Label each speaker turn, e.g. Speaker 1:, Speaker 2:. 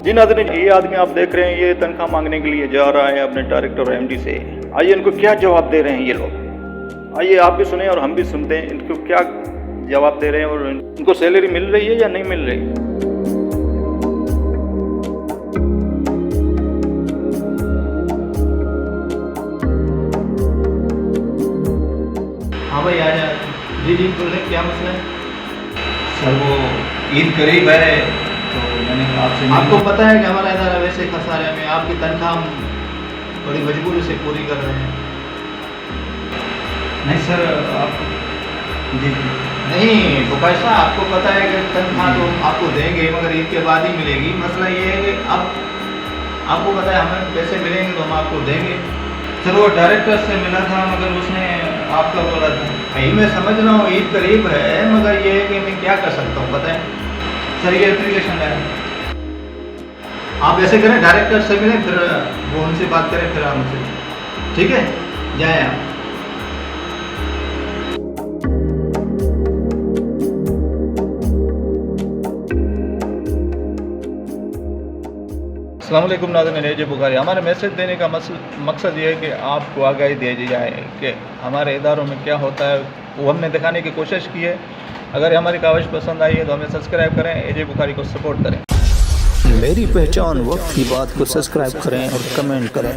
Speaker 1: जी नाज़रीन, ये आदमी आप देख रहे हैं, ये तनख्वाह मांगने के लिए जा रहा है अपने डायरेक्टर और एमडी से। आइए इनको क्या जवाब दे रहे हैं ये लोग, आइए आप भी सुने और हम भी सुनते हैं इनको क्या जवाब दे रहे हैं और इनको सैलरी मिल रही है या नहीं मिल रही।
Speaker 2: हाँ भाई, आ जा। जी बोले, क्या मसला है?
Speaker 3: सर वो ईद करीब है तो मैंने कहा आपसे
Speaker 2: आपको पता है कि हमारा इदारा वैसे खसारे में, आपकी तनख्वाह बड़ी मजबूरी से पूरी कर रहे हैं।
Speaker 3: नहीं सर, आप जी
Speaker 2: नहीं तो पैसा आपको पता है कि तनख्वाह तो आपको देंगे मगर ईद के बाद ही मिलेगी। मसला ये है कि अब आपको पता है हमें पैसे मिलेंगे तो हम आपको देंगे।
Speaker 3: सर वो डायरेक्टर से मिला था मगर उसने आपका बोला था।
Speaker 2: भाई मैं समझ रहा हूँ ईद करीब है, मगर ये है कि मैं क्या कर सकता हूँ पता है।
Speaker 3: सर ये एप्लीकेशन है,
Speaker 2: आप ऐसे करें, डायरेक्टर से मिलें, फिर वो उनसे बात करें, फिर आप मुझसे, ठीक है, जाए आप।
Speaker 1: अस्सलाम वालेकुम नाज़रीन, एजे बुखारी। हमारे मैसेज देने का मकसद ये है कि आपको आगाही दी जाए कि हमारे इदारों में क्या होता है, वो हमने दिखाने की कोशिश की है। अगर हमारी काविश पसंद आई है तो हमें सब्सक्राइब करें, एजे बुखारी को सपोर्ट करें।
Speaker 4: मेरी पहचान वक्त की बात को सब्सक्राइब करें और कमेंट करें।